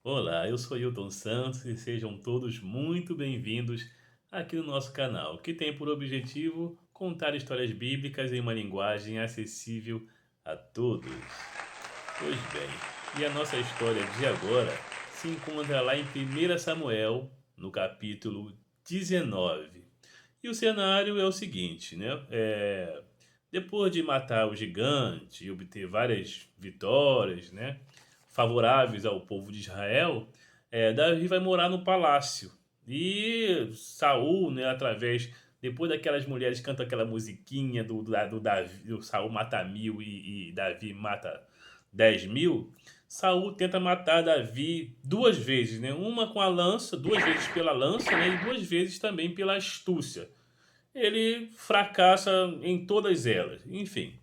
Olá, eu sou Hilton Santos e sejam todos muito bem-vindos aqui no nosso canal, que tem por objetivo contar histórias bíblicas em uma linguagem acessível a todos. Pois bem, e a nossa história de agora se encontra lá em 1 Samuel, no capítulo 19. E o cenário é o seguinte, né? Depois de matar o gigante e obter várias vitórias, né, favoráveis ao povo de Israel, Davi vai morar no palácio. E Saul, né, depois daquelas mulheres que cantam aquela musiquinha do Davi, do Saul mata 1000 e Davi mata 10.000, Saul tenta matar Davi duas vezes, né? Uma com a lança, duas vezes pela lança, né? E duas vezes também pela astúcia. Ele fracassa em todas elas, enfim.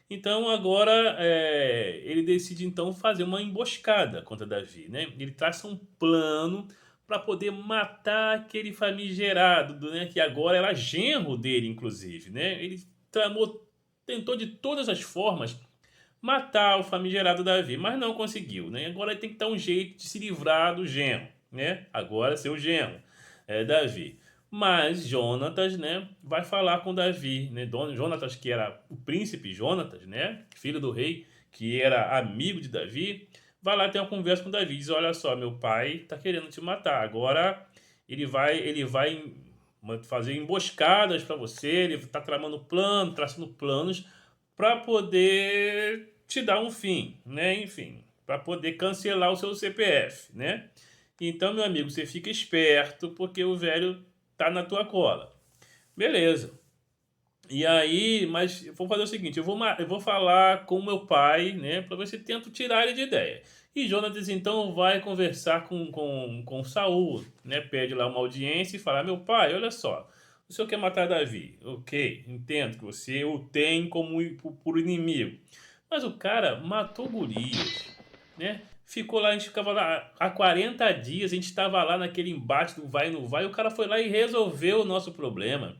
Então agora ele decide então fazer uma emboscada contra Davi, né? Ele traça um plano para poder matar aquele famigerado, né? Que agora era genro dele, inclusive, né? Ele tentou de todas as formas matar o famigerado Davi, mas não conseguiu, né? Agora ele tem que dar um jeito de se livrar do genro, né? Agora seu genro, Davi. Mas Jonatas, né, vai falar com Davi, né? Jonatas, que era o príncipe Jonatas, né, filho do rei, que era amigo de Davi, vai lá ter uma conversa com Davi, diz: "Olha só, meu pai está querendo te matar. Agora ele vai fazer emboscadas para você, ele está tramando plano, traçando planos para poder te dar um fim, né? Enfim, para poder cancelar o seu CPF, né? Então, meu amigo, você fica esperto porque o velho tá na tua cola. Beleza. E aí, mas eu vou fazer o seguinte, eu vou falar com meu pai, né, para ver se tento tirar ele de ideia. E Jonatas então vai conversar com Saul, né, pede lá uma audiência e fala: meu pai, olha só, o senhor quer matar Davi? Ok, entendo que você o tem como por inimigo. Mas o cara matou Golias, né? Ficou lá, a gente ficava lá há 40 dias, a gente estava lá naquele embate do vai e não vai, o cara foi lá e resolveu o nosso problema.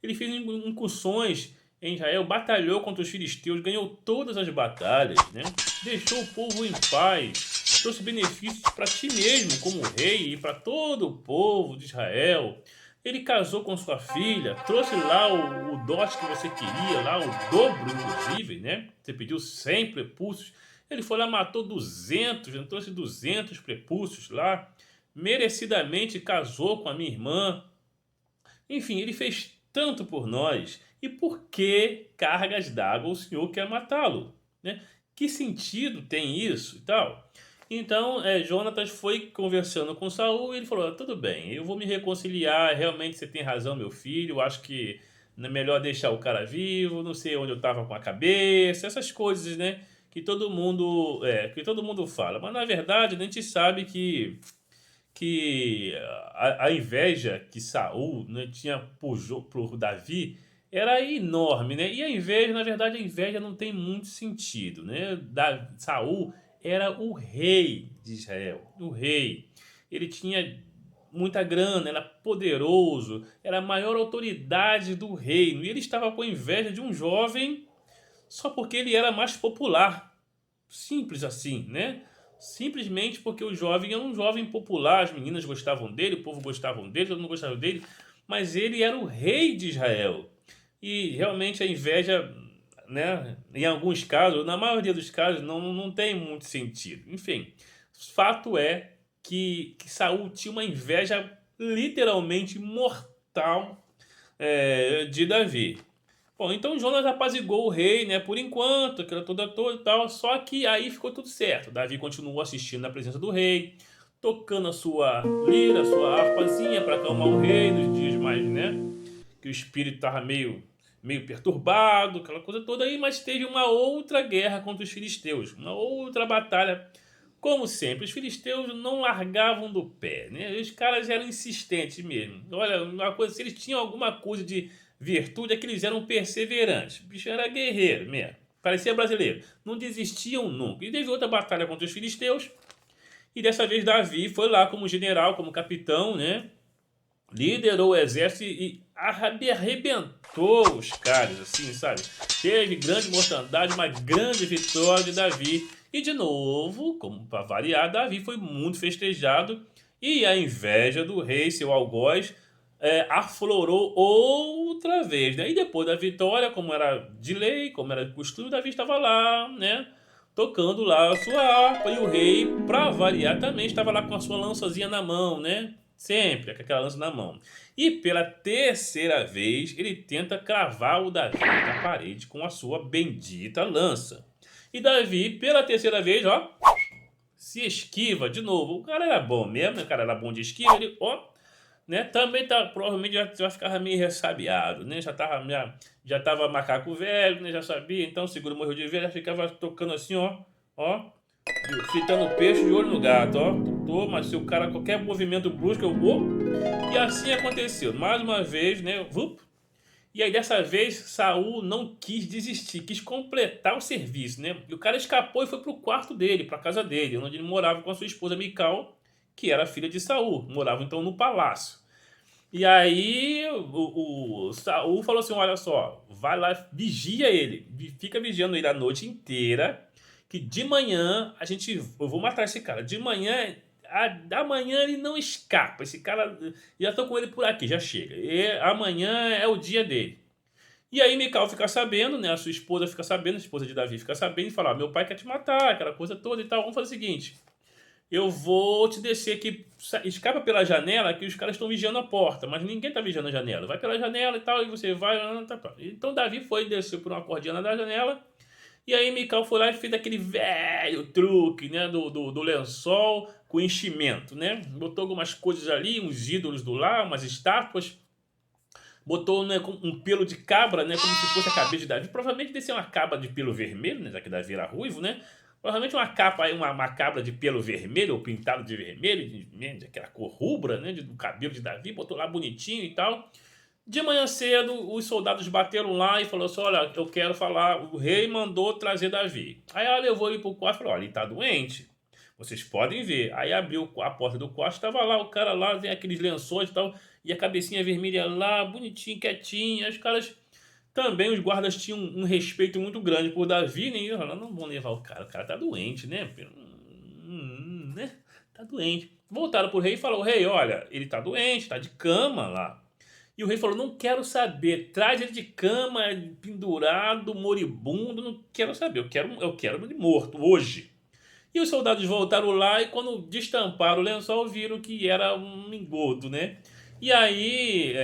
Ele fez incursões em Israel, batalhou contra os filisteus, ganhou todas as batalhas, né? Deixou o povo em paz, trouxe benefícios para ti mesmo como rei e para todo o povo de Israel. Ele casou com sua filha, trouxe lá o dote que você queria, lá o dobro, inclusive, né? Você pediu 100 prepúcios. Ele foi lá, matou 200, trouxe 200 prepúcios lá. Merecidamente casou com a minha irmã. Enfim, ele fez tanto por nós. E por que cargas d'água o Senhor quer matá-lo? Né? Que sentido tem isso e tal? Então, Jonatas foi conversando com Saul e ele falou: "Ah, tudo bem, eu vou me reconciliar. Realmente você tem razão, meu filho. Eu acho que é melhor deixar o cara vivo. Não sei onde eu estava com a cabeça, essas coisas, né? Que todo mundo fala. Mas na verdade, a gente sabe que a inveja que Saul, né, tinha por Davi era enorme, né? E a inveja, na verdade, a inveja não tem muito sentido, né? Saul era o rei de Israel, o rei. Ele tinha muita grana, era poderoso, era a maior autoridade do reino. E ele estava com inveja de um jovem só porque ele era mais popular. Simples assim, né? Simplesmente porque o jovem era um jovem popular, as meninas gostavam dele, o povo gostava dele, todo mundo gostava dele, mas ele era o rei de Israel. E realmente a inveja, né, em alguns casos, na maioria dos casos, não tem muito sentido. Enfim, fato é que Saul tinha uma inveja literalmente mortal de Davi. Bom, então Jonas apaziguou o rei, né, por enquanto, aquela toda e tal, só que aí ficou tudo certo. Davi continuou assistindo na presença do rei, tocando a sua lira, a sua harpazinha para acalmar o rei nos dias mais, né, que o espírito estava meio perturbado, aquela coisa toda aí, mas teve uma outra guerra contra os filisteus, uma outra batalha. Como sempre, os filisteus não largavam do pé, né? Os caras eram insistentes mesmo. Olha, uma coisa, se eles tinham alguma coisa de virtude, é que eles eram perseverantes. O bicho era guerreiro mesmo. Parecia brasileiro. Não desistiam nunca. E teve outra batalha contra os filisteus. E dessa vez Davi foi lá como general, como capitão, né? Liderou o exército e arrebentou os caras, assim, sabe? Teve grande mortandade, uma grande vitória de Davi, E de novo, como para variar, Davi foi muito festejado e a inveja do rei, seu algoz, aflorou outra vez, né? E depois da vitória, como era de lei, como era de costume, Davi estava lá, né? Tocando lá a sua harpa e o rei, para variar, também estava lá com a sua lançazinha na mão, né? Sempre com aquela lança na mão. E pela terceira vez, ele tenta cravar o Davi na parede com a sua bendita lança. E Davi, pela terceira vez, ó, se esquiva de novo. O cara era bom mesmo, né? O cara era bom de esquiva, ele, ó, né? Também tá, provavelmente já ficava meio ressabiado, né? Já tava macaco velho, né? Já sabia, então o seguro morreu de velho, já ficava tocando assim, ó, fritando peixe de olho no gato, ó. Mas se o cara, qualquer movimento brusco, eu vou. E assim aconteceu. Mais uma vez, né? Vup. E aí dessa vez Saul não quis desistir, quis completar o serviço, né? E o cara escapou e foi pro quarto dele, pra casa dele, onde ele morava com a sua esposa Mical, que era filha de Saul. Morava então no palácio. E aí o Saul falou assim: olha só, vai lá, vigia ele, fica vigiando ele a noite inteira, que de manhã eu vou matar esse cara. De manhã, da manhã ele não escapa. Esse cara, já tô com ele por aqui, já chega. E amanhã é o dia dele. E aí Mical fica sabendo, né? A sua esposa fica sabendo, a esposa de Davi fica sabendo e fala: "Ó, meu pai quer te matar, aquela coisa toda e tal. Vamos fazer o seguinte: eu vou te descer aqui, escapa pela janela que os caras estão vigiando a porta, mas ninguém está vigiando a janela. Vai pela janela e tal, e você vai. Então Davi foi, desceu por uma cordinha da janela, e aí Mical foi lá e fez aquele velho truque, né, do lençol com enchimento, né? Botou algumas coisas ali, uns ídolos do lá, umas estátuas, botou, né, um pelo de cabra, né, como se fosse a cabeça de Davi. Provavelmente desse é uma cabra de pelo vermelho, né, já que Davi era ruivo, né? Provavelmente uma capa aí, uma cabra de pelo vermelho, ou pintado de vermelho, de aquela cor rubra, né, do cabelo de Davi, botou lá bonitinho e tal. De manhã cedo, os soldados bateram lá e falou assim: olha, eu quero falar, o rei mandou trazer Davi. Aí ela levou ele pro quarto e falou: olha, ele tá doente. Vocês podem ver. Aí abriu a porta do quarto, estava lá o cara lá, vem aqueles lençóis e tal, e a cabecinha vermelha lá, bonitinho, quietinho. Os caras também, os guardas tinham um respeito muito grande por Davi, né? E falaram: não vão levar o cara tá doente, né? Né? Tá doente. Voltaram pro rei e falaram: rei, olha, ele tá doente, tá de cama lá. E o rei falou: não quero saber, traz ele de cama, pendurado, moribundo, não quero saber, eu quero ele morto hoje. E os soldados voltaram lá e quando destamparam o lençol viram que era um engodo, né? E aí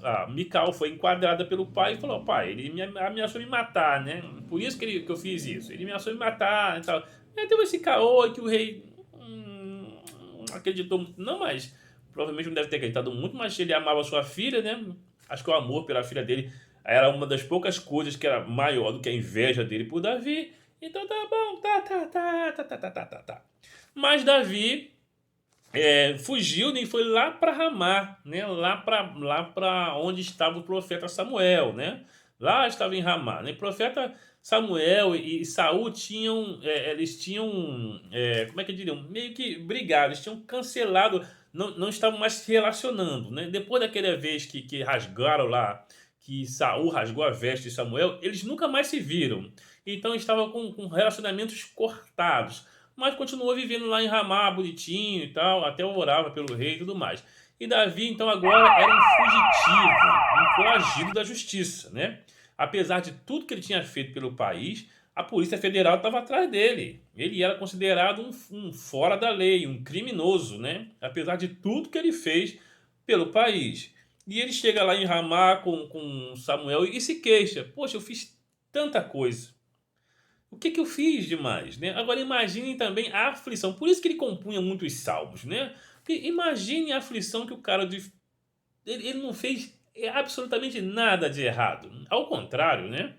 a Mical foi enquadrada pelo pai e falou: pai, ele me ameaçou me matar, né? Por isso que eu fiz isso. Ele me ameaçou me matar e tal. Aí deu esse caô que o rei acreditou muito. Não, mas provavelmente não deve ter acreditado muito, mas ele amava sua filha, né? Acho que o amor pela filha dele era uma das poucas coisas que era maior do que a inveja dele por Davi. Então tá bom, tá. Mas Davi fugiu e foi lá para Ramá, né? Lá para onde estava o profeta Samuel, né? Lá estava em Ramá, né? O profeta Samuel e Saul tinham, eles tinham, como é que diriam, meio que brigado, eles tinham cancelado, não estavam mais se relacionando, né? Depois daquela vez que rasgaram lá, que Saul rasgou a veste de Samuel, eles nunca mais se viram. Então estavam com relacionamentos cortados, mas continuou vivendo lá em Ramá, bonitinho e tal, até orava pelo rei e tudo mais. E Davi, então, agora era um fugitivo, um foragido da justiça, né? Apesar de tudo que ele tinha feito pelo país, a Polícia Federal estava atrás dele. Ele era considerado um fora da lei, um criminoso, né? Apesar de tudo que ele fez pelo país. E ele chega lá em Ramá com Samuel e se queixa: poxa, eu fiz tanta coisa. O que eu fiz demais, né? Agora imaginem também a aflição. Por isso que ele compunha muitos salmos, né? Porque imagine a aflição que o cara ele não fez absolutamente nada de errado. Ao contrário, né?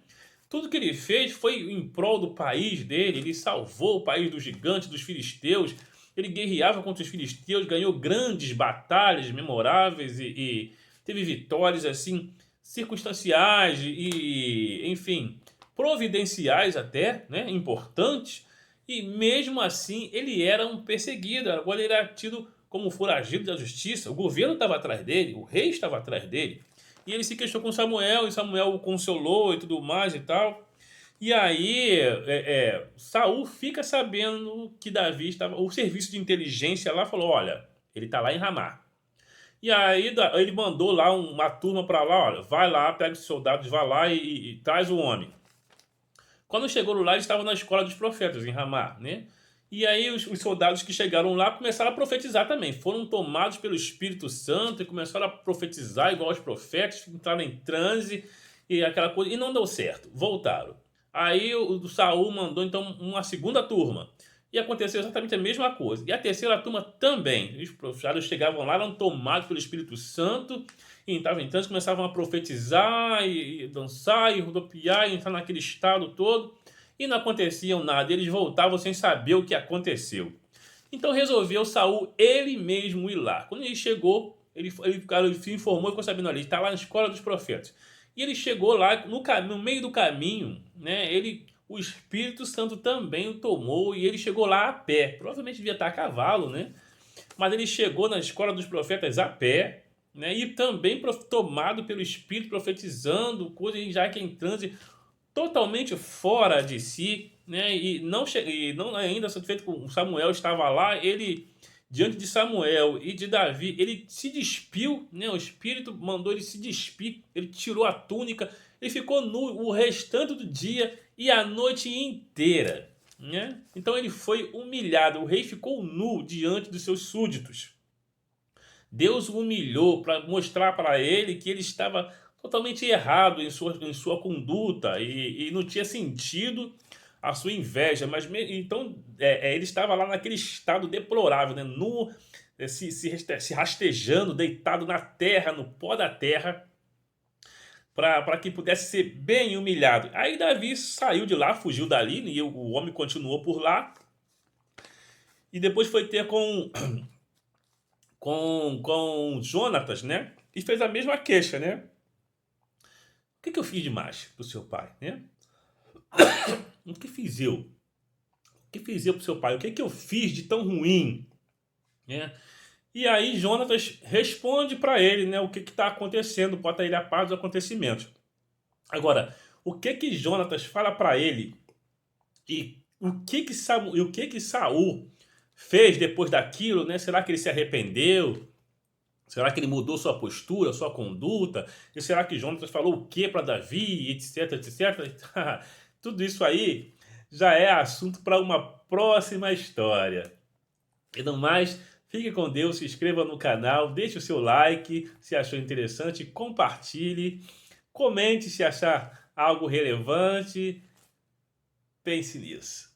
Tudo que ele fez foi em prol do país dele. Ele salvou o país dos gigantes, dos filisteus. Ele guerreava contra os filisteus, ganhou grandes batalhas memoráveis e teve vitórias assim circunstanciais e enfim, providenciais até, né, importantes. E mesmo assim ele era um perseguido. Agora ele era tido como foragido da justiça. O governo estava atrás dele, o rei estava atrás dele. E ele se queixou com Samuel, e Samuel o consolou e tudo mais e tal. E aí, Saul fica sabendo que Davi estava. O serviço de inteligência lá falou: olha, ele está lá em Ramá. E aí ele mandou lá uma turma para lá: olha, vai lá, pega os soldados, vai lá e traz o homem. Quando chegou lá, eles estavam na escola dos profetas, em Ramá, né? E aí os soldados que chegaram lá começaram a profetizar também. Foram tomados pelo Espírito Santo e começaram a profetizar igual os profetas, entraram em transe e aquela coisa. E não deu certo. Voltaram. Aí o Saul mandou então uma segunda turma. E aconteceu exatamente a mesma coisa. E a terceira turma também. Os profetas chegavam lá, eram tomados pelo Espírito Santo e entravam em transe, começavam a profetizar e dançar e rodopiar e entrar naquele estado todo e não aconteciam nada, eles voltavam sem saber o que aconteceu. Então resolveu Saul ele mesmo ir lá. Quando ele chegou, ele se informou e ficou sabendo ali, está lá na escola dos profetas. E ele chegou lá, no meio do caminho, né, o Espírito Santo também o tomou e ele chegou lá a pé. Provavelmente devia estar a cavalo, né? Mas ele chegou na escola dos profetas a pé, né? E também tomado pelo Espírito, profetizando, coisas já que em transe, totalmente fora de si, né? E não ainda satisfeito com Samuel estava lá, ele diante de Samuel e de Davi, ele se despiu, né? O Espírito mandou ele se despir, ele tirou a túnica, ele ficou nu o restante do dia e a noite inteira, né? Então ele foi humilhado, o rei ficou nu diante dos seus súditos. Deus o humilhou para mostrar para ele que ele estava totalmente errado em sua conduta e não tinha sentido a sua inveja. Então ele estava lá naquele estado deplorável, né? Nu, se rastejando, deitado na terra, no pó da terra, para que pudesse ser bem humilhado. Aí Davi saiu de lá, fugiu dali, e o homem continuou por lá. E depois foi ter com Jonatas, né? E fez a mesma queixa, né? O que eu fiz demais pro seu pai, né? O que fiz eu? O que fiz eu pro seu pai? O que eu fiz de tão ruim, né? E aí Jonatas responde para ele, né? O que está acontecendo, bota ele a par dos acontecimentos. Agora, o que Jonatas fala para ele e o que Saul fez depois daquilo, né? Será que ele se arrependeu? Será que ele mudou sua postura, sua conduta? E será que Jonatas falou o que para Davi, etc, etc? Tudo isso aí já é assunto para uma próxima história. E no mais, fique com Deus, se inscreva no canal, deixe o seu like se achou interessante, compartilhe, comente se achar algo relevante. Pense nisso.